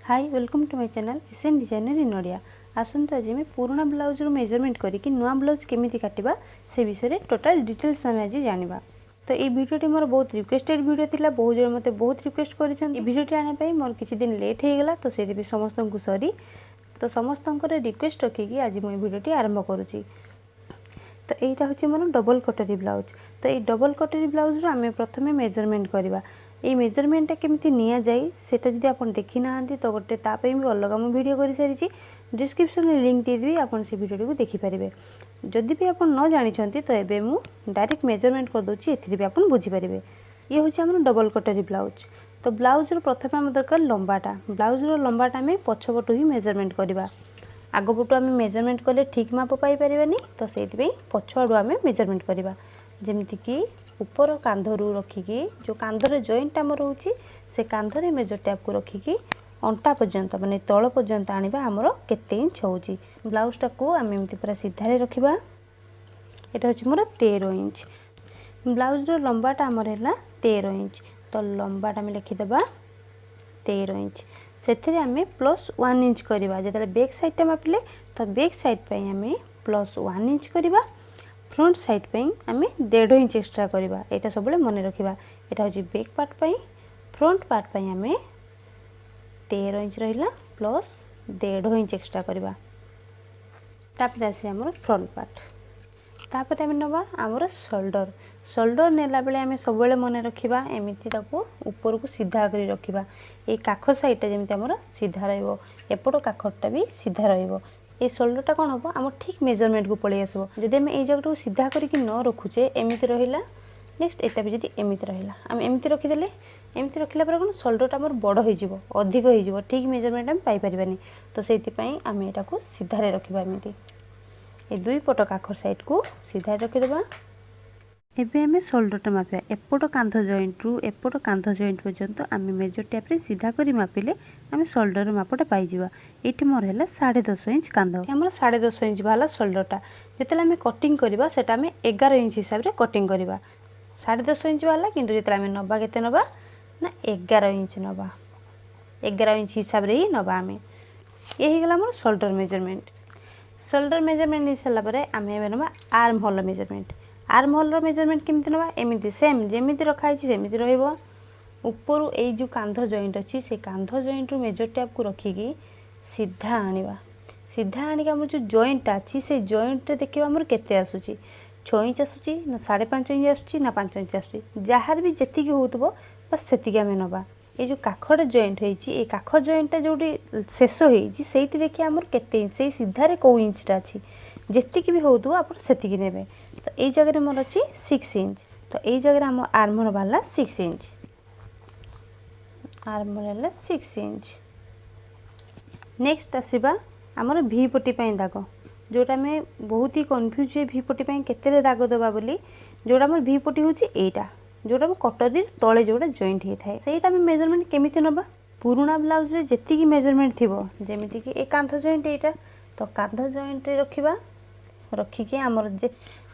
Hi welcome to my channel SN designer in Odia. आसंतु आज मैं पुराना ब्लाउज रो मेजरमेंट करके नुआ ब्लाउज केमिति काटिबा से विषय रे टोटल डिटेल्स हम आज जानिबा। तो ये वीडियोटी मोर बहुत रिक्वेस्टेड वीडियो थिला, बहुत जण मते बहुत रिक्वेस्ट करिछन। ये वीडियोटी आने पई मोर किछि दिन लेट हे गेला, तो सेति भी समस्त को सॉरी। तो समस्त रिक्वेस्ट रखिकी आज मैं वीडियोटी आरंभ करूची। तो এইটা হচ্ছে मोर डबल कटोरी ब्लाउज। तो ये डबल कटोरी ब्लाउज रो आमे प्रथमे मेजरमेंट करबा। ये मेजरमेंटा केमती निया जाए सेटा जदि आपन देखि नाहंती तो गोटे तापे भी अलग हम वीडियो कर सारी डिस्क्रिप्शन में लिंक दे देबी, आपन से वीडियो को देखि पारिबे। जदि भी आपन न जानि छंती तो एबे मु डायरेक्ट मेजरमेंट कर दोची, एथिरे भी आपन बुझी पारिबे। ये होची हमर डबल कटोरी ब्लाउज। तो ब्लाउज रो प्रथमे हम दरकार लंबाटा। ब्लाउज रो लंबाटा में पछपटो ही मेजरमेंट करबा। आगपटो आम मेजरमेंट कले ठीक माप पाई परिबानी, तो सेति पछआडू आम मेजरमेंट करबा। जेमती कि ऊपर कांधरू रखिकी जो कांधर जॉइंट आम रोची से कांधरे मेजर टैप को रखिकी अंटा पर्यंत माने तल पर्यंत आनिबा हमरो केते इंच होची। ब्लाउजटा को आम एमती पूरा सीधारे रखिबा। एटा होची मोर 13 इंच। ब्लाउज रो लंबाटा हमर हैला 13 इंच। तो लंबाटा में लिखि देबा 13 इंच। सेथिरे आमे +1 इंच करबा। जेतले बैक साइड टा मापिले तो बैक साइड पे आमे +1 इंच करबा। फ्रंट साइड पे आमे 1.5 इंच एक्स्ट्रा करबा। एटा सबले मन रखिबा। एटा होची बैक पार्ट पे, फ्रंट पार्ट पे आमे 13 इंच रहिला प्लस 1.5 इंच एक्स्ट्रा करबा। तापर आसी हमर फ्रंट पार्ट। तापर आमे नबा हमर शोल्डर। शोल्डर नेला बेले आमे सबले मन रखिबा एमिति ताको ऊपर को सीधा करी रखिबा। ए काख साइडटा जेमिति हमर सीधा रहइबो, एपटो काखटा भी सीधा रहइबो। ये शोल्डरटा कौन हम आम ठीक मेजरमेंट को पलि आसो। जदि आम जगह को सीधा करके न रखुचे एमती रहा, नेक्स्ट एटा भी जदि एमती रहा, आम एमती रखीदे एमती रखला कौन शोल्डरटा आम बड़ हो अधिक हो ठीक मेजरमेंट आम पाइपारानी। तो से आम यहाँ को सीधारे रखा एमती ये दुई पट काख साइड को सीधा रखीदे। एबे आमे शोल्डरटा मापिया एपट कांध जॉइंट रु एपट कांध जॉइंट पर्यंत आमे मेजर टैप रे सीधा करी मापिले आमे शोल्डर मापटा पाई जिबा। एठी मोर हैला 10.5 इंच कांध। हमर 10.5 इंच वाला शोल्डरटा जेतले आमे कटिंग करबा सेटा आमे 11 इंच हिसाब रे कटिंग करबा। 10.5 इंच वाला किंतु जेतले आमे नबा केते नबा ना 11 इंच नबा। 11 इंच हिसाब रे ही नबा आमे। ये ही गला हमर शोल्डर मेजरमेंट। शोल्डर मेजरमेंट नि सला परे आमे नबा arm hole measurement. Arm hole measurement केमती नबा एमती सेम जेमती रखाई सेमती रहिबो। ऊपर ए जो कांध जॉइंट अच्छी से कांध जॉइंट रु मेजर टैप को रखिकी सीधा आनिबा। सीधा आनिक आम जो जॉइंट अच्छी से जॉइंट देखिए आमर केते आसुची 6 इंच आसुची ना 5.5 इंच आसुची ना 5 इंच आसुची। जहाँ भी जेतिकी होतबो बस सेतिकी आमे नबा। ये जो काखटा जॉइंट होईची ए काख जॉइंटटा जोटी शेष होईची सेठी देखिए आमर केते इंच से सीधारे को इंचटा अच्छी जेतिकी भी होतबो आपण सेतिकी नेबे। तो ये जगह मोर अच्छी 6 इंच। तो ये जगह आम आर्मर वाला 6 इंच। Armour 6 inch. नेक्स्ट आसवा आमर भी पट्टी दाग जोटा में बहुत ही कन्फ्यूज हुए भी पट्टी केते दाग दबा बोली। जोटा आम भी पट्टी हूँ यहाँ जोटा कटरी तले जोटा जॉइंट होता है सहीटा आम मेजरमेंट केमिति नबा। पुराना ब्लाउज रे जेतिकी मेजरमेंट थिबो जेमिति कि ए कांध जॉइंट एटा तो कांध जॉइंट रे रखिबा। रखिके आमर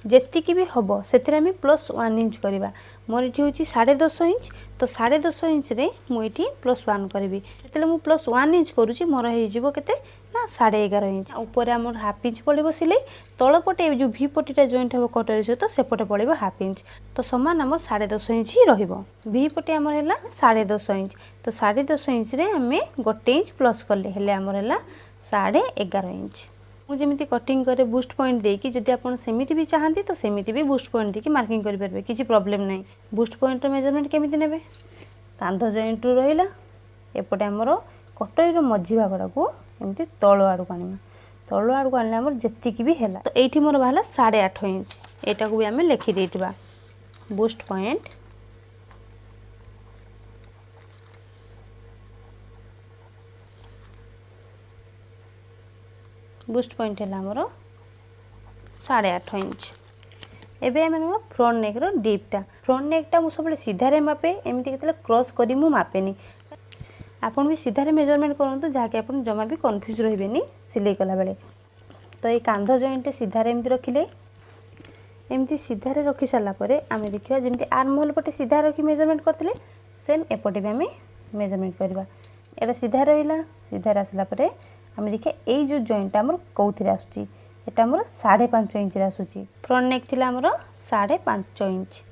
जेतिकी भी हम से +1 इंच करवा। मोर ये हूँ 10.5 इंच। तो 10.5 इंच रे मुझे +1 करी। जो मुझे +1 इंच करुँची मोर हो केते ना 11.5 इंच। ऊपर आमर हाफ इंच पड़ो सिलाई तलपटे जो भी पट्टीटा जॉइंट हम कटरी सहित सेपटे पड़ो हाफ इंच। तो सामान आमर 10.5 इंच ही रहिबो। भी पट्टी आमर है 10.5 इंच। तो 10.5 इंच रे आमे 1 इंच प्लस कले हेले आमर है 11.5 इंच। मुझे कटिंग करे बूस्ट पॉइंट देकी जदि आप सेमिति भी चाहती तो सेमिति भी बूस्ट पॉइंट देकी मार्किंग कर पारे किसी प्रॉब्लम नहीं। बूस्ट पॉइंट मेजरमेंट केमिति नेबे कांध जॉइंट रु रहिला एपटे आमर कटईर मझी भागटा को एमती तल आड़ को आनिबा। तल आड़ को आनले आमर जेतिकी भी हैला। तो एठी मोर बाहला 8.5 इंच। एटा को भी आमे लिखि देतिबा बूस्ट पॉइंट। बूस्ट पॉइंट है आमर 8.5 इंच। एबे आम फ्रंट नेक रो डीपटा। फ्रंट नेकटा मुझे सब सीधारे मापे एमती केतले क्रॉस करी मु मापेनी। आपन भी सीधारे मेजरमेंट करंतु जहाँकि आपन जमा भी कन्फ्यूज रहिबेनी सिलाई कला बेले। तो ये कांध जॉइंट सीधारे एमती रखिले एमती सीधारे रखी सारा पर आम देखा जमी आर्म होल पटे सीधा रखी मेजरमेंट करते सेम एपटे भी आम मेजरमेंट करवा। एटा सीधा रहा सीधार आसला परे आम देखिए ये जो जॉइंट आमर कौन आसूँ यहाँ आमर 5.5 इंच आसूँ। फ्रंट नेक थी आमर 5.5 इंच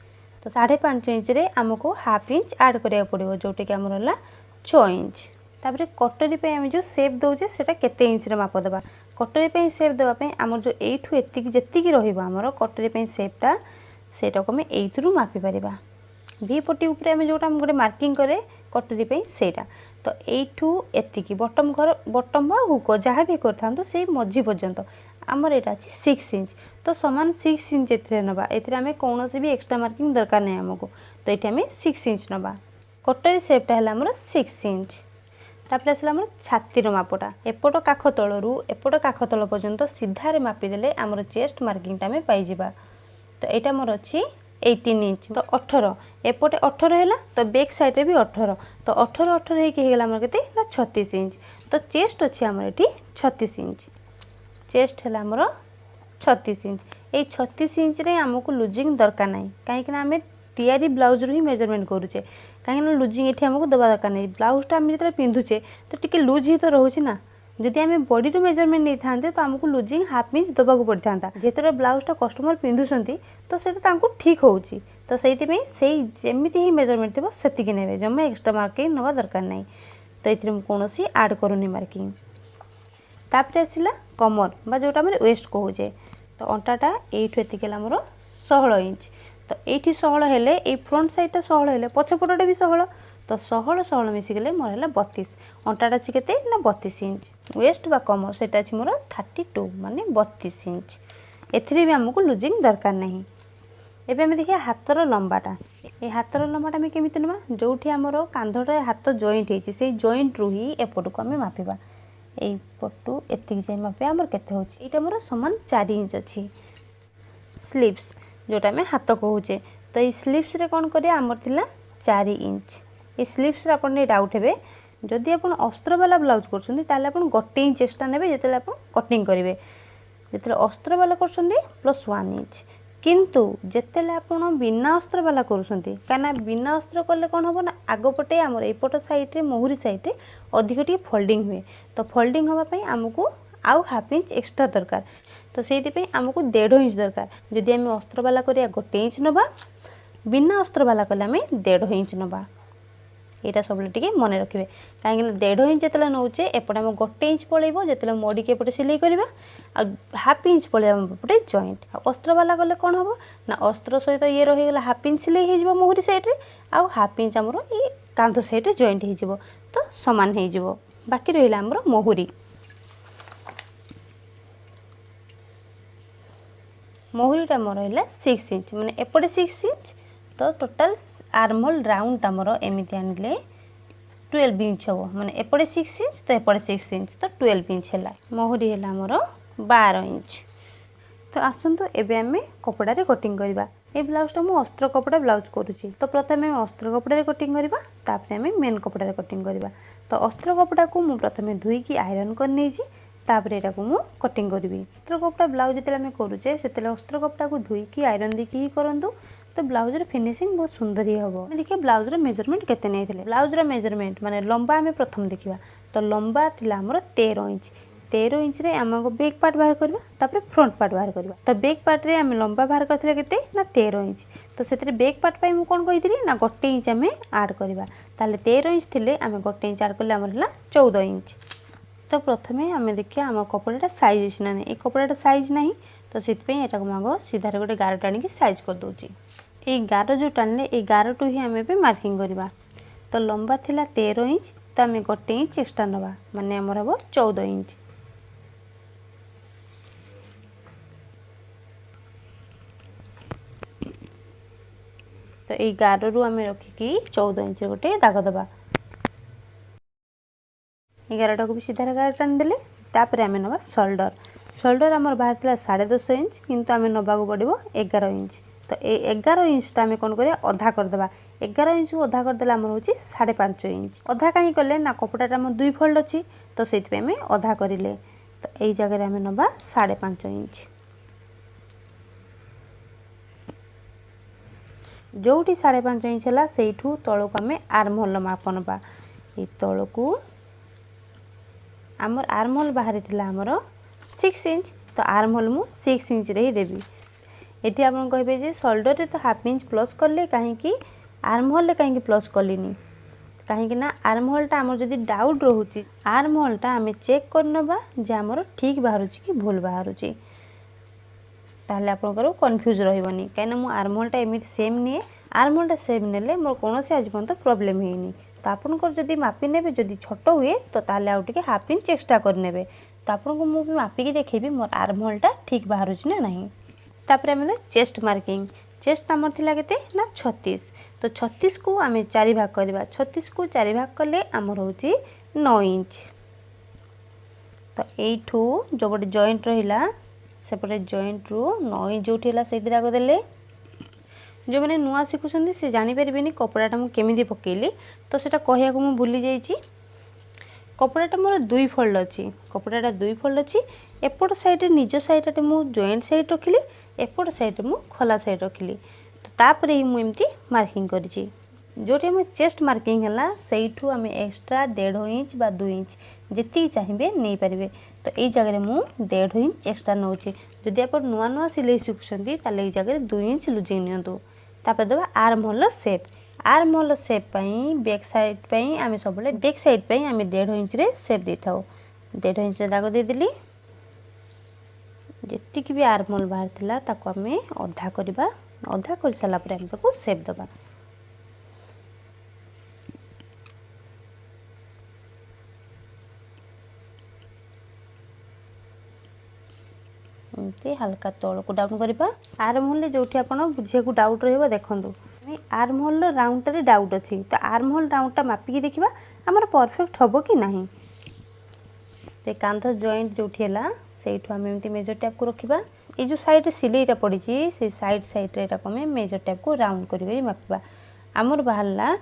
तो 5.5 इंच रे आमको हाफ इंच ऐड करिया पड़ो जोटा कि आमर है 6 इंच। तापर कटोरी पे आम जो सेप दौचे से केते इंच रे माप देबा कटोरी पे सेप देवाई आमर जो एठू एतिक जेतिकी रहिबो आमर कटोरी पे सेपटा सेटा को आम एइथुरु मापी परिबा। वी पट्टी उपरे आम जोटा गोटे मार्किंग करे कटोरी पे सेटा तो एठू एतिकी बटम घर बटम बा हुक जहाँ भी करथांतो से मझी पर्यंत आमर एटा अछि 6 इंच तो समान 6 इंच एथिरे नबा एथिरे आमे कोनोसी भी एक्स्ट्रा मार्किंग दरकार नै हमको तो एठी आमे 6 इंच नबा। कटोरी सेपटा है आमर 6 इंच। तापर आसला आमर छातीर मापटा एपट काख तलरू एपट काख तल पर्यंत सीधारे मापिदेले आमर चेस्ट मार्किंगटा आमे पाई जिबा। तो यहाँ मोर अच्छी 18 इंच तो 18 एपटे 18 है तो बैक साइड रे भी 18 तो 18 होगला आमर केते ना 36 इंच तो चेस्ट अच्छी आमर एठी 36 इंच चेस्ट है आमर 36 इंच। ये 36 इंच रे आमको लुजिंग दरकार ना कहीं आम तैयारी ब्लाउज रू ही मेजरमेंट करूचे कहीं लुजिंग ये आमको दबा दरकार नहीं ब्लाउजटा आम जो पिंधुचे तो टी लुज ही तो रोचे ना जदि आम बॉडी रू मेजरमेंट नहीं था तो आमको लुजिंग हाफ इंच दबा पड़ता जेतरे ब्लाउजटा कस्टमर पिंधुंट तो सेटा ठीक हो तो से जमी ही मेजरमेंट थी से ने जमा एक्स्ट्रा मार्किंग नवा दरकार नहीं तो ये कौन आड करूनी मार्किंग। तापर आसला कमर बा जोटा वेस्ट कहे तो अंटाटा यू एमर 16 इंच तो ये 16 हेले ये फ्रंट साइडटा 16 हेले पछपटे भी 16 तो 16 मिसिगले मोर है 32 अंटाटा अच्छी के ना 32 इंच वेस्ट बा कमर से मोर 32 माने 32 इंच एथिरे भी आमको लुजिंग दरकार नहीं। एबे हम देखिए हाथर लंबाटा ये हाथर लंबाटा आम केमी ना जो आमर कांधटा हाथ जॉइंट होती से जॉइंट रू ही एपट को आम मापिबा एपटू एतिक जाए मापे आमर केते होची एटा मोर समान 4 इंच अच्छी। स्लीव्स जोटा आम हाथ कहूचे तो ये स्लीव्स रे कौन करिया आमर थिला 4 इंच ये स्लीव्स रे आपन डाउट हेबे जदि आपन अस्त्र वाला ब्लाउज करछन्ती ताले आपन गोटे इंच एक्स्ट्रा नेबे जेतेले आपन कटिंग करिवे जेतेले अस्त्र वाला करछन्ती +1 इंच किंतु जेतेले आपन बिना अस्त्र वाला करूछन्ती काना बिना अस्त्र करले कोन होबो ना आगोपटे हमर एपट साइड रे मोहुरी साइड रे अधिक टी फोल्डिंग हुए तो फोल्डिंग होबा पई हमकु आउ हाफ इंच एक्स्ट्रा दरकार तो सेति पई हमकु 1.5 इंच दरकार जदि हम अस्त्र वाला करिया गोटे इंच नबा बिना अस्त्र वाला कले हम 1.5 इंच नबा यहाँ सब मन रखिए कहीं 1.5 इंच जो नौचे एपटे आम गोटे इंच पलैब जो मड़ी के एपटे सिलाई करवा हाफ इंच पलैबे जॉइंट अस्त्र वाला गले कौन हम ना अस्त्र सहित ये रहीगला हाफ इंच सिलाई हो मोहरी साइड्रे आउ हाफ इंच आमर ये कांध साइड्रे जॉइंट हो तो सामान हो बाकी रहा आमर मोहरी मोहरीटा मोर है 6 इंच माने एपटे 6 इंच तो टोटाल आर्महोल राउंड आमर एमती आनिले 12 इंच हम माने एपटे 6 इंच तो एपटे 6 इंच तो 12 इंच है मोहरी है आमर 12 इंच। तो आसतु एबे आमे कपड़ा रे कटिंग करबा ए ब्लाउजटा मु अस्त्र कपड़ा ब्लाउज करूची तो प्रथमे अस्त्र कपड़ा रे कटिंग करबा तापर आमे मेन कपड़ा रे कटिंग करबा तो अस्त्र कपड़ा को मु प्रथमे धुई की आयरन कर नेजी तापर एटा को मु कटिंग करबी अस्त्र कपड़ा ब्लाउज जेते आमे करूचे सेते अस्त्र कपड़ा को धुई की आयरन देकी ही करंतु तो ब्लाउज रे फिनिशिंग बहुत सुंदर ही हम देखिए ब्लाउज रे मेजरमेंट केते नै थिले ब्लाउज रे मेजरमेंट माने लंबा आमे प्रथम देखिबा तो लंबा थिला हमर 13 इंच रे हमको बैक पार्ट बाहर करबा तापर फ्रंट पार्ट बाहर करबा तो बैक पार्ट रे हम लंबा बाहर करथिले केते ना 13 इंच तो सेतरे बैक पार्ट पई मु कोन कहितली ना गोटे इंच आमे ऐड करबा ताले 13 इंच थिले आमे गोटे इंच ऐड करले हमर हला 14 इंच। तो प्रथमे आमे देखिया हम कपड़ाटा साइज ना ए कपड़ाटा साइज नहीं तो सेतपई एटा को मागो सीधा गोटे गार टाणी के साइज कर दोची ए गार जो टाणले ए गार टू ही आमे पे मार्किंग करबा तो लंबा थिला 13 इंच तो आमे गोटे इंच एक्स्ट्रा नबा माने हमर हबो 14 इंच। तो ये गार रू आम रखिकी 14 इंच गोटे दाग दबा 11टा को भी सीधा गार टाणी देले तापर आम नवा शोल्डर आमर बाहर 10.5 इंच किंतु आम नवा पड़ो 11 इंच तो ये 11 इंचटा आम कौन करिया अधा करदे 11 इंच को अधा करदे आमर होची 5.5 इंच अधा कहीं कले ना कपड़ाटा आम 2 फोल्ड अच्छी तो से आम अधा करें तो यही जगह आम नवा 5.5 इंच जोटी 5.5 इंच है से तौक आम आर्महोल माप नवा ये तौक आमर आर्म होल बाहरी थिला आमर 6 इंच तो आर्म होल मु 6 इंच रे ही देबी। एठी आपन कहबे जे शोल्डर रे तो हाफ इंच प्लस करले काहे कि आर्म होल रे काहे कि प्लस करलिनी कहीं ना आर्म होलटा आमर जदि डाउट रोचे आर्म होलटा आम चेक करनबा जे आमर ठीक बाहर कि भूल बाहर ताहले आपनकर कन्फ्यूज रहबनी कहीं मु आर्म होलटा एमिति सेम निए आर्म होलटा सेम नेले मोर कोनोसी आज पर्यंत प्रॉब्लम हेनी। तो आपनकर जदि मापी नेबे जदि छोट हुए तो ताहले आउ टिके हाफ इंच एक्स्ट्रा कर नेबे। तो आपनको मु भी मापिकी देखेबी मोर आर्म होलटा ठीक बाहर ना नहीं। तापर आम चेस्ट मार्किंग चेस्ट आमर थिला केते ना 36 तो 36 को आम 4 भाग करवा 36 को 4 भाग कले आमर होची 9 इंच। तो एठू जो बटे जॉइंट रहिला सेपटे जॉइंट रू 9 इंच जोठी हला सेठी दाग देले जो मैंने नुआ शिखुछंदी से जानि परिबेनी कपड़ाटा मु केमिति पकेली तो सेटा कहिया को मु भूली जाईची। कपड़ाटा मोर 2 फोल्ड अछि कपड़ाटा 2 फोल्ड अछि एपट साइड निज साइड मु जॉइंट साइड रखिली एपट साइड मु खोला साइड रखिली। तो तापर ही मु एमती मार्किंग करिछि जोटी हम चेस्ट मार्किंग हला सेठू आम एक्स्ट्रा 1.5 इंच बा 2 इंच जेती चाहिए नहीं पारे। तो यही जगह मु 1.5 इंच एक्स्ट्रा नौची जदि आप नुआ नुआ सिलाई शिखुछंती ताले यही जगह 2 इंच लुजेई नियंतु। तापर दबा arm hole shape arm hole shape पई बैक साइड पई आमे सबले बैक साइड पई आमे 1.5 इंच रे शेप देथाओ 1.5 इंच दाग दे दिली जेति कि भी आर्म होल बाहर थिला ताको आमे अधा करबा अधा कर साला पर आमे ताको शेप दबा। एमती हल्का तल को डाउन करबा आर्म होल जोठी आपण बुझिया को डाउट रहबो देखंतु आर्म होल राउंड रे डाउट अछि तो आर्म होल राउंड मापी की देखिबा हमर परफेक्ट हबो कि नाही। ते कांध जॉइंट जोठी हला सेठू हम एमती मेजर टैप को रखिबा ए जो साइड रे सिलेइटा पड़िछि से साइड रे एटा कमे मेजर टैप को राउंड करिवे मापबा हमर बाहरला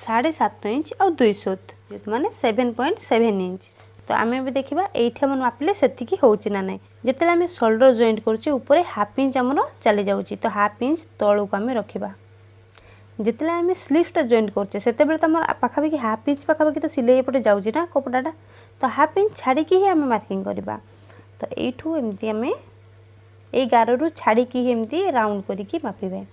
7.5 इंच और 2 सूत माने 7.7 इंच। तो आमे भी देखिबा एठी हम मापले सेति की होउछि ना नै जेतेला हम शोल्डर जॉइंट करछि ऊपर हाफ इंच हमरो चली जाउछि तो हाफ इंच तळु को हम रखिबा जितने आम स्लीव्सटा जॉइंट करछे सेते बेले तमर पाखापाखि हाफ इंच पाखापाखि तो सिलाई एपटे जाउछि ना कपड़ाटा तो हाफ इंच छाड़ी ही आम मार्किंग करबा। तो एठू एमती आम ए गाररू छाड़ी ही एमती राउंड करिकी मापिबे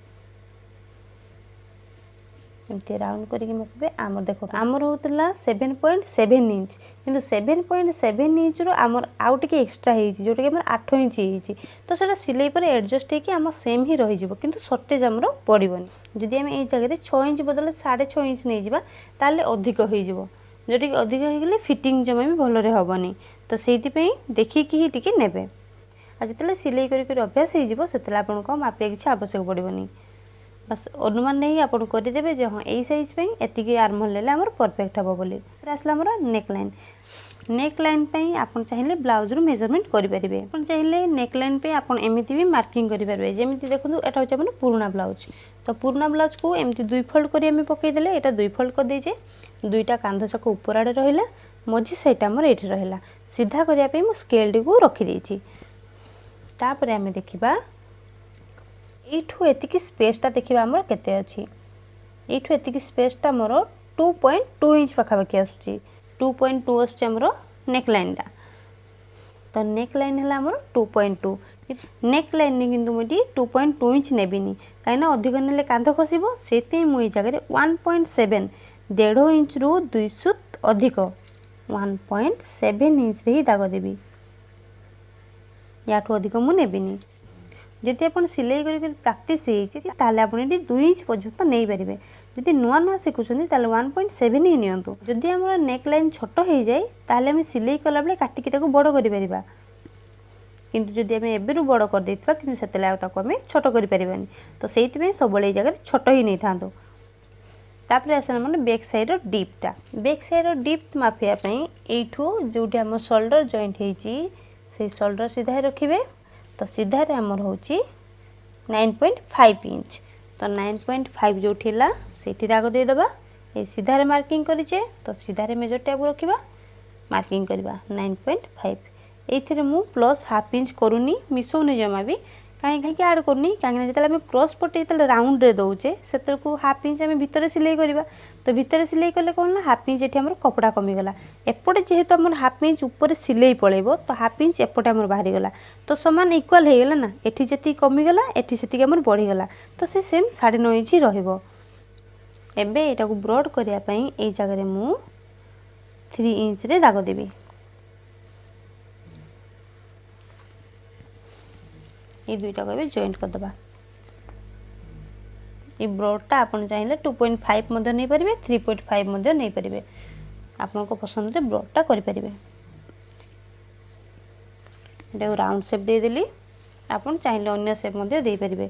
एमती राउंड करिकी मापिबे आमर देखो आमर होतला 7.7 इंच किंतु 7.7 इंच रो आमर आउ टिके एक्स्ट्रा हेछि जोटा कि आमर 8 इंच हेछि तो सेटा सिलाई पर एडजस्ट हेकि आम सेम ही रहि जिवो किंतु शॉर्टेज आमर पड़िबोनी। जदि आम ए जगह 6 इंच बदले 6.5 इंच नहीं जिबा ताले अधिक होई जिवो जोटी अधिक हो गले फिटिंग जमा भी भलरे हेबनी तो सेति पई देखिकी ही टिके नेबे आ जतले सिलाई करी करी अभ्यास हे जिवो सेतले आपन को मापिया किछि आवश्यक पड़िबोनी बस अनुमान नहीं आपन करि देबे जे हां एई साइज पई एतिकी आर्म होल लेले हमर परफेक्ट हबो बोली। फिर आसला हमर नेक लाइन पई आपन चाहिले ब्लाउज रो मेजरमेंट करि परिबे आपन चाहिले नेक लाइन पे आपन एमिति भी मार्किंग करि परिबे जेमिति देखंतु एटा होचे हमर पुराना ब्लाउज तो पुराना ब्लाउज को एमिति 2 फोल्ड करी हम पकई देले एटा 2 फोल्ड कर देजे दुईटा कांध चक ऊपर आड़े रहिला मझी सेटा हमर एठी रहिला सीधा करिया पे मु स्केल डी को रखि देछि। तापर हमें देखिबा एठू एतिकी स्पेसटा देखिबा हमर केते अछि एठू एतिकी स्पेसटा मोर 2.2 इंच पाखापाखि आसुची 2.2 आसुची हमर नेक लाइनटा तो नेक लाइन हला हमर 2.2 नेक लाइन नि किंतु मोटी 2.2 इंच नेबिनी काइना अधिक नेले कांध खसिबो सेति मु ए जगह 1.7 1.5 इंच रु 2 सूत अधिक 1.7 इंच रे ही दाग देबी याठू अधिक मु नेबिनी। जदि आपन सिलाई करी करी प्रैक्टिस हेछि ताले आपन एटी 2 इंच पर्यंत नै परिबे जदि नुआ नुआ सिखुछन्ती ताले 1.7 ही नियंतु जदि हमर नेक लाइन छोट हो जाय ताले हम सिलाई कला बेले काटी के ताको बड़ करि परिबा किंतु जदि हम एबेरु बड़ कर देथिबा किंतु सेतेला आ ताको हम छोट करि परिबानी तो सेति में सब बळे जगह छोट ही नै थांतो। तापर आसला मन बैक साइड रो डीप माफिया पई एठू जोटी हम शोल्डर जॉइंट हेछि से शोल्डर सीधा रखिबे तो सीधा रे हमर होची 9.5 इंच तो 9.5 जो ठेला सेठी दाग दे दबा ए सीधा रे मार्किंग करिचे तो सीधा रे मेजर टैब रखिबा मार्किंग करबा 9.5 एथिरे मु प्लस हाफ इंच करूनी मिसोनी जमा भी काहे काहे ऐड करनी काहे जतले हम क्रॉस पट्टी जतले राउंड रे दोचे सेतर को हाफ इंच हम भीतर सिलाई करबा तो भितर सिलाई कले कौन ना हाफ इंच ये कपड़ा कमीगला एपटे जेहेतु आम हाफ इंच ऊपर सिलाई पड़ेब तो हाफ इंच एपटे आम बाहरी गला तो सामान इक्वाल हो गला ना एठी जी कमीगला एठी से आम बढ़ीगला तो सी सेम 9.5 इंच ही रहिबो। एबे एटा को ब्रॉड करिया पई एई जगह रे मु 3 इंच रे दाग देबी। ये दुईटा को भी जॉइंट कर दबा। ये ब्रॉडटा आपन चाहिए 2.5 मध्य नहीं परिबे 3.5 मध्य नहीं परिबे आपन को पसंद रे ब्रॉडटा करि परिबे। एटा राउंड शेप दे देली आपन चाहिए अन्य शेप मध्य दे परिबे।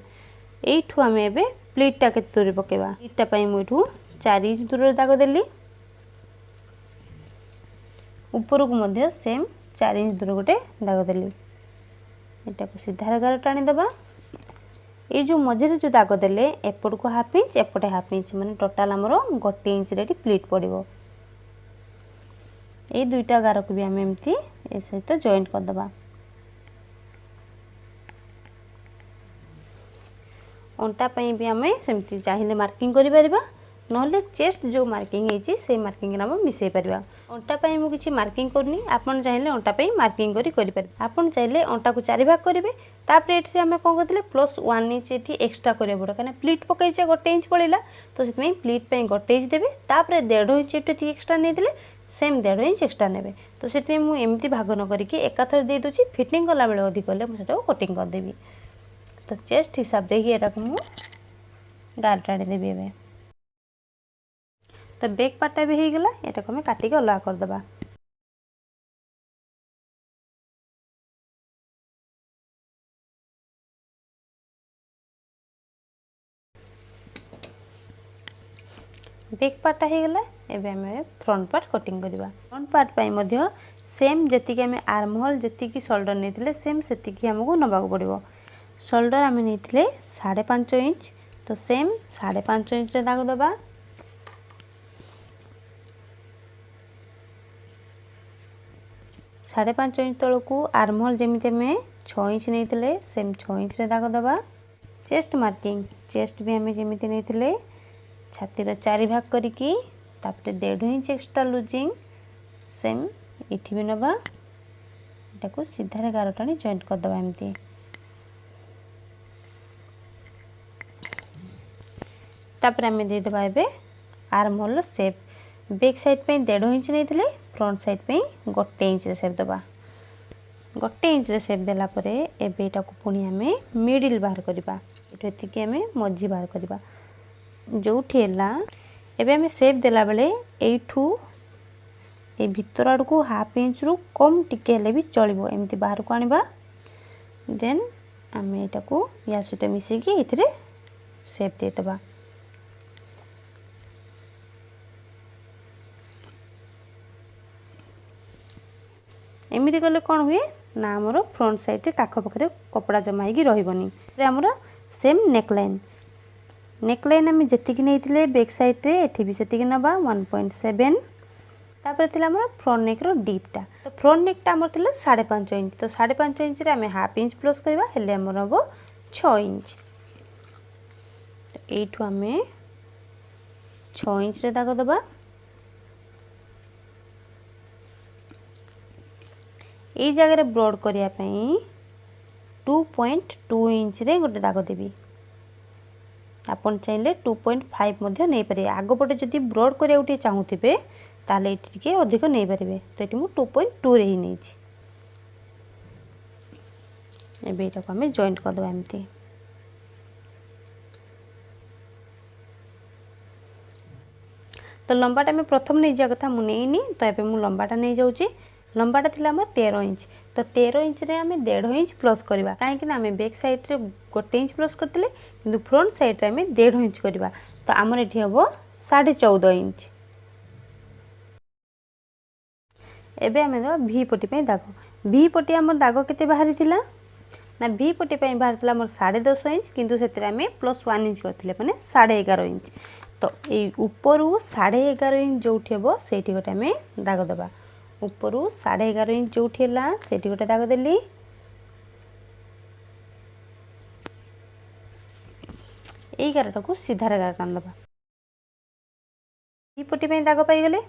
एठू हम एबे प्लीटटा के दूर पकेबा। प्लीटटा पई मु एठू 4 इंच दूर दाग देली ऊपर को मध्य सेम 4 इंच दूर गोटे दाग देली। एटा को सीधा गार टाणी दबा। ये जो मझे जो दाग देले एपट को हाफ इंच एपटे हाफ इंच माने टोटाल आमर 1 इंच रे प्लीट पड़िबो। ये दुईटा गार को भी आम एमती ए सहित जॉइंट कर दबा। अंटा पई भी आम सेमती चाहिए मार्किंग करि परिबा नहले चेस्ट जो मार्किंग है से मार्किंग नाम मिसई परिबा। अंटा पई मु किछि मार्किंग करनी आपन चाहिए अंटा पई मार्किंग करि परिबे। आपन चाहिए अंटा को 4 भाग करिवे तापर एठी आमे कोन करथिले +1 इंच एठी एक्स्ट्रा करे पड़ो काना प्लीट पकैचे 1 इंच पड़िला तो सेतमै प्लीट पई 1 इंच देबे तापर 1.5 इंच एठी एक्स्ट्रा नै दिले सेम 1.5 इंच एक्स्ट्रा नेबे तो सेतमै मु एमती भाग न करिके एकाथर दे दोची फिटिंग कला बेले अधिक ले मु सेटा कटिंग कर देबी। तो चेस्ट हिसाब देखि एटा को मु गार टाडी देबी। एबे तो बैक पार्टा भी हो गला एटा को हमें काटी के अलग कर दबा। बैक पार्टा हो गला एबे हमें फ्रंट पार्ट कटिंग करबा। फ्रंट पार्ट पई मध्य सेम जति के हमें आर्म होल जति की शोल्डर नेथिले सेम सेति की हमको नबा को पड़िबो। शोल्डर हमें नेथिले 5.5 इंच तो सेम 5.5 इंच रे दाग दबा। 5.5 इंच तल को आर्म होल जमी में 6 इंच नहीं सेम 6 इंच रे दाग दबा। चेस्ट मार्किंग चेस्ट भी हमें जमी नहीं छातीर 4 भाग करिकी तापर 1.5 इंच एक्स्ट्रा लूजिंग सेम इठी भी नबा। एटा को सीधा गार टाणी जॉइंट कर दबा। एमती तापर हमें दे दबा एबे arm hole shape back side पे 1.5 इंच नहीं फ्रंट साइड पे 1 इंच रे शेप दबा। 1 इंच रे शेप देला परे एबे एटा को पुणी हमें मिडिल बाहर करबा। एठो एतिके हमें मझी बाहर करबा जोठी हैला। एबे हमें शेप देला बेले एठू ए भीतर आड़ को हाफ इंच रु कम टिके हेले भी चलिबो एमती बाहर को आनिबा। देन हमें एटा को या सहित मिसी की एथिरे शेप दे दबा। एमती कले कौन हुए ना आमर फ्रंट साइड काख पाखे कपड़ा जमा होगी रही आमर सेम नेकलाइन आम जी नहीं बैक साइड रे एठी भी सेतिक नबा 1.7 तापर थिला आमर फ्रंट नेक रो डीपटा तो फ्रंट नेकटा आमर थिला 5.5 इंच तो 5.5 इंच रे आम हाफ इंच प्लस करबा हेले आमर हबो 6 इंच। तो एठू आम 6 इंच रे दाग दबा। ये जगह ब्रॉड करिया पई 2.2 इंच रे गोटे दाग देबी। आपन चाहिए 2.5 मध्य नहीं पारे आगपटे जदि ब्रॉड करिया उठी चाहूथिबे ताले एठी के अधिक नहीं पारे तो एठी मु 2.2 रे ही नहीं छी। एबे एटा को हमें जॉइंट कर दबा। एमती तो लंबाटा में प्रथम नहीं जा कथा मु नेइनी तो एबे मु लंबाटा नहीं जाउची। लंबाटा थिला आम 13 इंच तो 13 इंच रे आम 1.5 इंच प्लस करवा कहीं आम बैक साइड रे 1 इंच प्लस करते कि फ्रंट साइड रे आम 1.5 इंच करवा तो आमर ये हम 14.5 इंच। एबे आम भी पटी पे दाग भी पटी आम दाग केते बाहरी थिला ना भी पटी पे बाहर थिला आमर 10.5 इंच किंतु सेतरे आम +1 इंच करथिले माने 11.5 इंच तो ये ऊपर 11.5 इंच जोठी हेबो सेठी गोटे आम दाग दबा। ऊपर 11.5 इंच जोठी हैला सेठी गोटे दाग देली। एई गारटा को सीधा गार टान दबा। पट्टी पे दाग पाईगले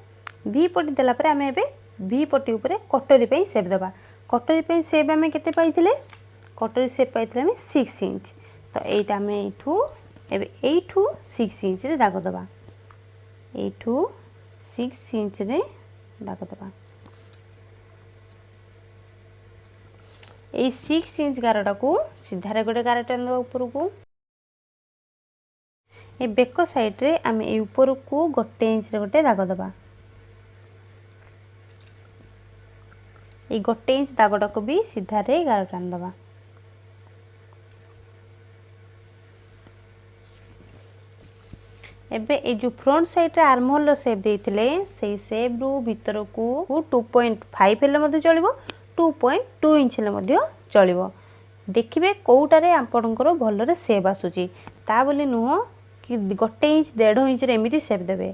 वी पट्टी देला परे आमे एबे वी पट्टी ऊपर कटोरी पे सेप देबा कटोरी पे सेप आमे केते पाइथिले कटोरी सेप पाइथिले आमे 6 इंच तो एटा आमे एठू एबे एठू 6 इंच रे दाग देबा एठू 6 इंच रे दाग देबा ए 6 इंच गारटा को सीधा गोटे गार टान ऊपर को ए बेक साइड रे आम ए ऊपर को गोटे इंच रे गोटे दाग देबा ए गोटे इंच दागटा को भी सीधा रे गार टान देबा एबे ए जो फ्रंट साइड रे आर्महोल रो शेप देइथिले सेही शेप रो भीतर को 2.5 हेले मध्ये चलिबो 2.2 इंच हेले मध्ये चलिबो देखिबे कोउटारे आपनकर भलरे शेप आसुची ता बोली नुह कि गोटे इंच 1.5 इंच रे एमिति शेप देबे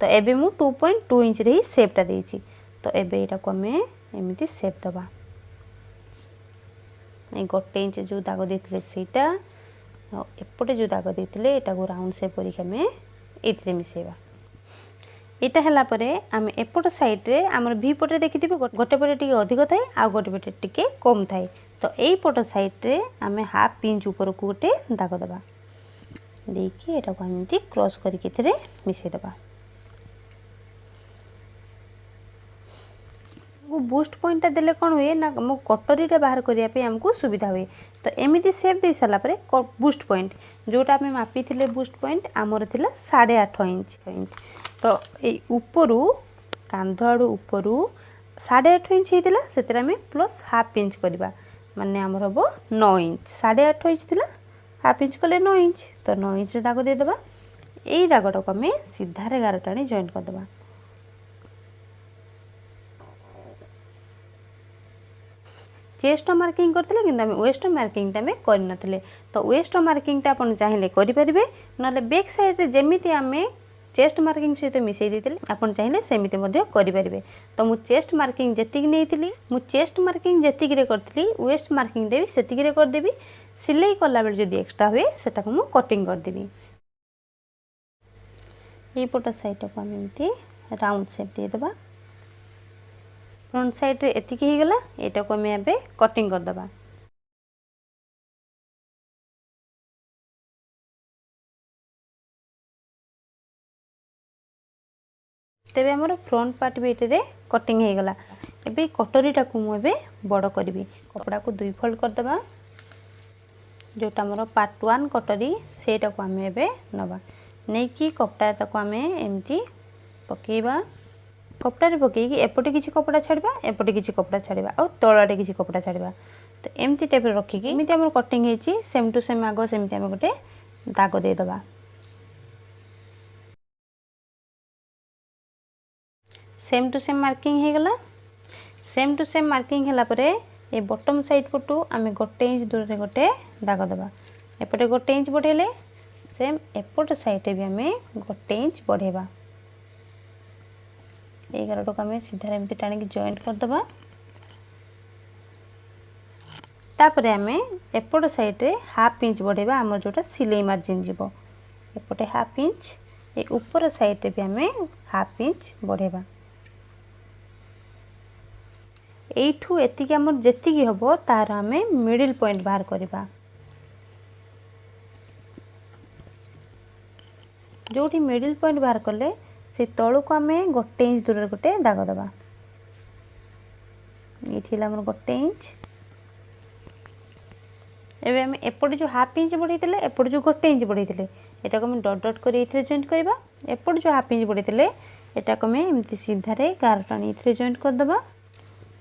तो एबे मु 2.2 इंच रे ही शेपटा देइची तो एबे एटा को हमें एमिति शेप दबा ए गोटे इंच जो दाग देथिले सेटा एपटे जो दाग देथिले एटा को राउंड शेप करी हमें एथिरे मिसेबा एटा हला परे आम एपट साइड रे हमर भी पटे देखिथिबे गोटे पटे टिके अधिक थाए आ गोटे पटे टिके कम थाए तो एई पट साइड रे आम हाफ इंच ऊपर को गोटे दाग दबा देखि एटा को एमिति क्रॉस करी केथिरे मिसे दबा वो बूस्ट पॉइंट देले कोन हुए ना मो कटोरी रे बाहर करिया पे हमको सुविधा हुए तो एमिति शेप दे साला परे बूस्ट पॉइंट जोटा हमें मापी थिले बूस्ट पॉइंट आमर थिला 8.5 इंच तो ए ऊपरू कांध आड़ू ऊपरू 8.5 इंच हेतिला सेतरा में प्लस हाफ इंच करबा माने हमर हबो 9 इंच 8.5 इंच थिला हाफ इंच कले 9 इंच तो 9 इंच रे दाग दे देबा एई दागटा को हमें सीधा रे गार टाणी जॉइंट कर देबा चेस्ट मार्किंग करथिले किंतु हम वेस्ट मार्किंग ता में कर नथिले तो वेस्ट मार्किंग ता अपन चाहिले करि परिबे नले बैक साइड रे जेमिति हमें चेस्ट मार्किंग सहित मिसई देथिले अपन चाहिले सेमिति मध्ये करि परिबे तो मु चेस्ट मार्किंग जेतिक नेइथिली मु चेस्ट मार्किंग जेतिक रे करथिली वेस्ट मार्किंग दे भी सेतिक रे कर देबी सिलाई कला बेल जदी एक्स्ट्रा हुए सेटा को मु कटिंग कर देबी ए पट साइड को हम एमिति राउंड शेप दे देबा फ्रंट साइड रे एतिक ही गला एटा को हम एबे कटिंग कर दबा तेबे हमर फ्रंट पार्ट भी एटे कटिंग हे गला एबे कटोरीटा को मु एबे बड़ करबी कपड़ा को दुई फोल्ड कर दबा जोटा हमर पार्ट 1 कटोरी सेटा को हम एबे नबा नै कि कपड़ा ताको हम एमती पकेबा कपड़ा रे पके कि एपटे किछि कपड़ा छाड़बा एपटे किछि कपड़ा छाड़बा और तळाटे किछि कपड़ा छाड़बा तो एमती टाइप रे रखी कि एमती हमर कटिंग हेची सेम टू सेम आगो सेमती हम गोटे दाग दे दबा सेम टू सेम मार्किंग हे गला सेम टू सेम मार्किंग हला परे ए बॉटम साइड पटू आमे गोटे इंच दूर रे गोटे दाग दबा एपटे गोटे इंच बढ़ेले सेम एपट साइड भी आमे गोटे इंच बढ़ेबा 11 टका में सीधा एमती टाणी की जॉइंट कर दबा तापरे आमे एपट साइड रे हाफ इंच बढ़ेबा हमर जोटा सिलाई मार्जिन जीवो एपटे हाफ इंच ए ऊपर साइड रे भी आमे हाफ इंच बढ़ेबा एठू एतिकी हमर जेतिकी हबो तार आमे मिडिल पॉइंट बाहर करबा जोटी मिडिल पॉइंट बाहर करले से तळु को आमे गोटे इंच दूर रे गोटे दाग दबा एठिला हमर गोटे इंच एबे हम एपटे जो हाफ इंच बढ़ैतिले एपटे जो गोटे इंच बढ़ैतिले एटा को हम डॉट डॉट करी इथरे जॉइंट करबा एपटे जो हाफ इंच बढ़ैतिले एटा को हम एमती सीधा रे गार टाणी इथरे जॉइंट कर दबा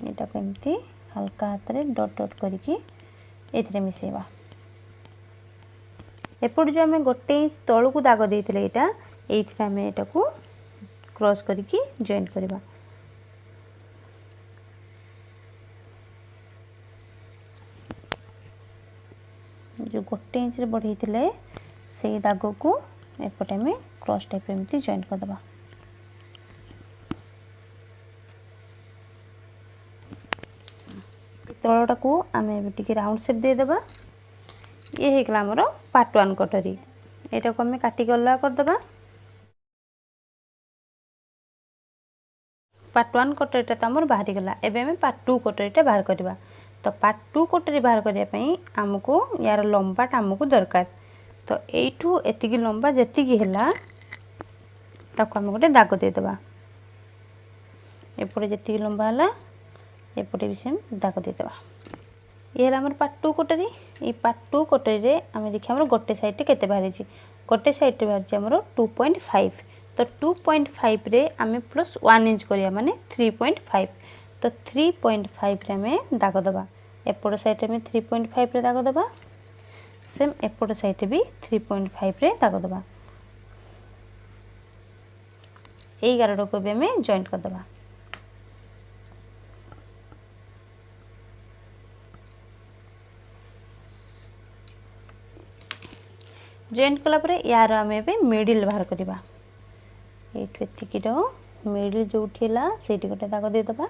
एटा को एमती हल्का हाथ रे डॉट डॉट करी की इथरे मिसेबा एपटे जो हम गोटे इंच तळु को दाग देइतिले एटा एइथरे हम एटा को क्रॉस करी की जॉइंट करबा जो गोटे इंच रे बढ़ैतिले सेई दाग को एपटे में क्रॉस टाइप एमती जॉइंट कर दबा तळटा को आमे टिके राउंड शेप दे देबा ये हे गला हमर पार्ट 1 कटोरी एटा को हमें काटी गल्ला कर दबा पार्ट 1 कटोरीटा तो आमर बाहरी गला। एबे हमें पार्ट 2 कटोरीटा बाहर करवा। तो पार्ट 2 कटोरी बाहर करने आमको यार लंबाटा आमको दरकार। तो यू एति लंबा जी है ताको आम गोटे दाग देदेबा। एपटे जी लंबा है एपटे भी सेम दाग देदेबा। ये आम पार्ट 2 कटोरी। ये पार्ट 2 कटोरी आम देखिए आम गोटे साइड के बाहरी गोटे साइड बाहरी आम 2.5। तो 2.5 रे आम प्लस 1 इंच करिया माने 3.5। तो 3.5 रे आम दाग दबा। एपट साइड में 3.5 रे दाग दबा। सेम एपट साइड भी 3.5 रे दाग दबा। 11 को भी आम जॉइंट करदबा। जॉइंट कला परे यार आम एबे मिडिल बाहर करवा। एतिकीर मिडिल जो से गोटे दाग देदेबा।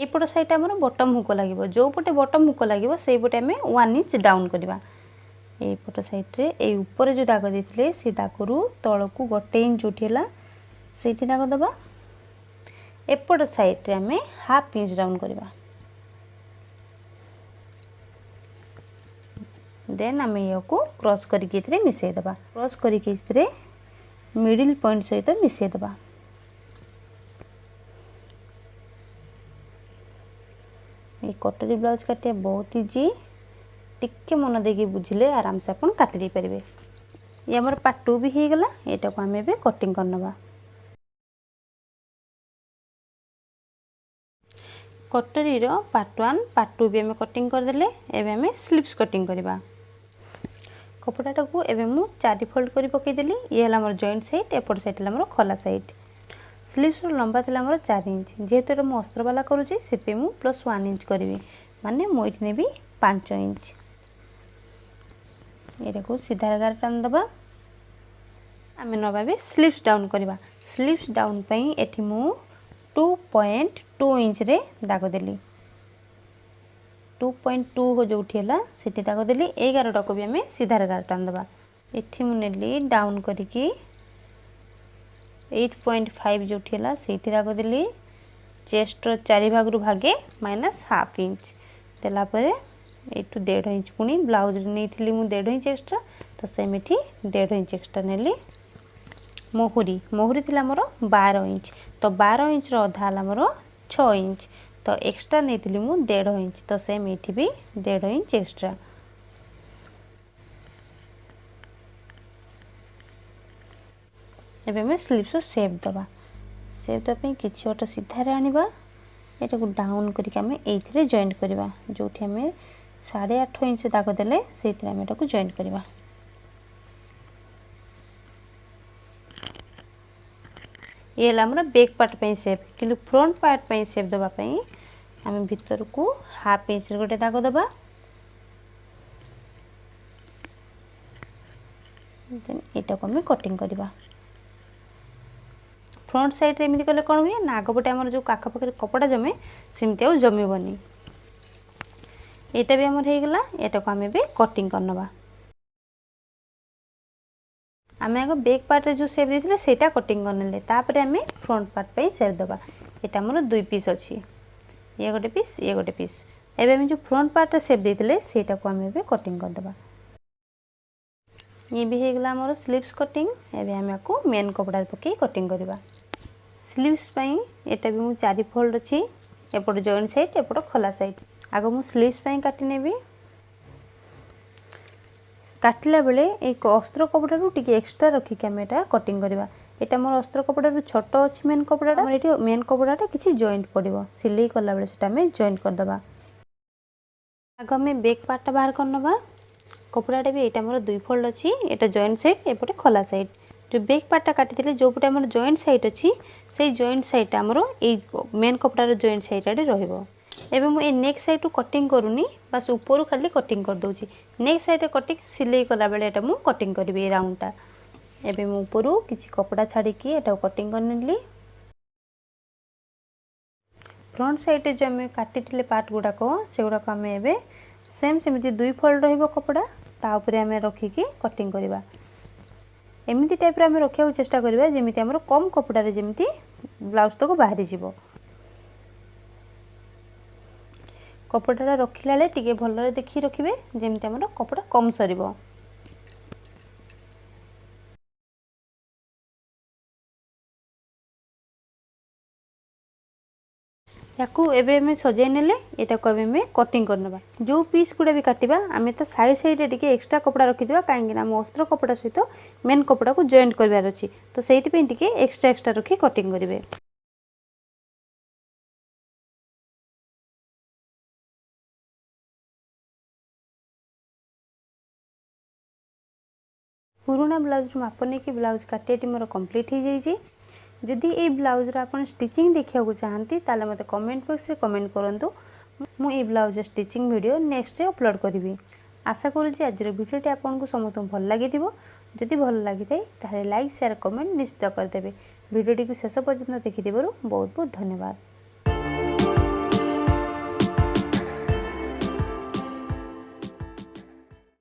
एपट साइड आम बटम हुक लगे। जो पटे बटम हुक लगे से पटे आम 1 इंच डाउन करवा। एपट साइड रे ए ऊपर जो दाग देते से दागरू तल को गोटे इंच जो से दाग दबा। एपट साइड रे आम हाफ इंच डाउन करवा। देन आम या क्रॉस करके मिसेदेबा। क्रॉस करके मिडिल पॉइंट सहित मिसेदेबा। ये कटोरी ब्लाउज काटे बहुत इजी। टिके मन देगी बुझले आराम से अपन काट दे पारे। ये आमर पार्ट 2 भी हो गला। एटा को आम एबे कटिंग करनबा। कटोरी रो पार्ट 1 पार्ट 2 भी आम कटिंग करदेले। एबे आम स्लीव्स कटिंग करवा। कपड़ाटा को एबे मु 4 फोल्ड करी पकेदेली। ये हला हमर जॉइंट साइड। एपट साइड हला हमर खला साइड। स्लीव्स रो लंबा थिला हमर 4 इंच। जेहेतु मु अस्त्र वाला करूची सेते मु प्लस 1 इंच करबी माने मु इठने भी 5 इंच। एटा को सीधा गार टान दबा। आम नबा भी स्लीव्स डाउन करवा। स्लीव्स डाउन पई एठी मु 2.2 इंच रे दाग देली। 2.2 जो है सीटी दाग देली। 11 को भी आम सीधा गार टान दबा। एठी मु नेली डाउन करिकी 8.5 जो है सीटी दाग देली। चेस्ट 4 भाग रु भागे माइनस हाफ इंच देला परे एटू 1.5 इंच पुणी ब्लाउज नहीं थी मु 1.5 इंच एक्स्ट्रा। तो सेमिठी 1.5 इंच एक्स्ट्रा नेली। मोहुरी मोहुरी थी मोर 12 इंच। तो 12 इंच अधा है मोर 6 इंच। तो एक्स्ट्रा नहीं थी मु 1.5 इंच। तो सेम ये भी 1.5 इंच एक्स्ट्रा। एबे मैं स्लीव्स सेप दबा। सेप दबा किछि ओटा सीधा रे आनिबा। एटा को डाउन करिक आमे एथिरे जॉइंट करबा। जोठी आमे 8.5 इंच दाग देले सेथिरे आमे एटा को जॉइंट करबा। ये हला हमर बैक पार्ट पे सेप। किंतु फ्रंट पार्ट पे सेप दबा पई आमे भीतर को हाफ इंच गोटे दाग दबा। देन एटा को आमे कटिंग करबा। फ्रंट साइड रे एमती कले कौन हुए ना आगपटे आम जो काख पाखे कपड़ा जमे सेमती आ जमबनी। यहाँ भी आमर होगला। यहाँ को आम भी कटिंग करनबा। आम आग बैक पार्ट रे जो सेप देते सेटा कटिंग करने तापर आम फ्रंट पार्ट पे सेप दबा। यहाँ आमर 2 पीस अच्छी। ये गोटे पीस ये गोटे पीस। एवं जो फ्रंट पार्ट रे सेप देते सेटा को आम भी कटिंग करदबा। ये भी होगला आमर स्लीव्स कटिंग। एवं आम आपको मेन कपड़ा पकई कटिंग करवा। स्लीव्स पई एटा भी मु 4 फोल्ड अच्छी। एपट जॉइंट साइड एपट खला साइड। आग मु स्लीव्स पई काटी नेबी। काटला बेले एक अस्त्र कपड़ा रू टिके एक्स्ट्रा रखिक आम एटा कटिंग करवा। एटा मोर अस्त्र कपड़ा रू छोट अच्छी मेन कपड़ाटा। हमर एटी मेन कपड़ाटा किछि जॉइंट पड़िबो। सिलाई करला बेले सेटा में जॉइंट कर दबा। आग में बैक पार्ट बाहर करनबा। कपड़ाटा भी एटा मोर 2 फोल्ड अच्छी। एटा जॉइंट साइड एपटे खला साइड। जो बैक पार्टा काटी जो पटे आम जॉइंट साइड अच्छी से जॉइंट साइड आमर ये मेन कपड़ार जॉइंट साइड आड़े रहिबो। एबे मु ए नेक साइड टू कटिंग करूनी बस ऊपर खाली कटिंग कर दोची। नेक साइड रे कटिंग सिलाई कला बेले एटा मु कटिंग करबे राउंडटा। एबे मु ऊपर किछि कपड़ा छाड़ी की एटा कटिंग करनेली। फ्रंट साइड जो आम काटी पार्ट गुड़ाक से गुड़ाक आम एबे सेम सेमती 2 फोल्ड रहिबो कपड़ा ता ऊपर आम रखिकी कटिंग करबा। एमती टाइप आम रखा चेष्टा करवा जमी आम कम कपड़े जमी ब्लाउज तक बाहरी जीव। कपड़ा रखिला टे भल देखी रखिए जमी आम कपड़ा कम सर। याकू एबे हमें सजाई नेले एटा को हमें कटिंग करनबा। जो पीस गुडा भी काटिबा आमे तो साइड साइड रे टिके एक्स्ट्रा कपड़ा रखिदिबा काहेकि ना अस्त्र कपड़ा सहित मेन कपड़ा को जॉइंट करबार अछि तो सेति पे टिके एक्स्ट्रा रखी कटिंग करिवे। पुराना ब्लाउज माप नहीं कि ब्लाउज काटियाटी मोर कंप्लीट हो जाइए। जदि ये ब्लाउजर आप स्टिचिंग देखा चाहती ताले मते कमेंट बॉक्स रे कमेंट करंतु। मु ये ब्लाउज स्टिचिंग वीडियो नेक्स्ट रे अपलोड करी। आशा करुँच आज भिडियोटी आपको समस्त भल लगी। जदि भल लगी ताले लाइक शेयर कमेंट निश्चित करदे। भिडियोटी को शेष पर्यंत देखि बहुत बहुत धन्यवाद।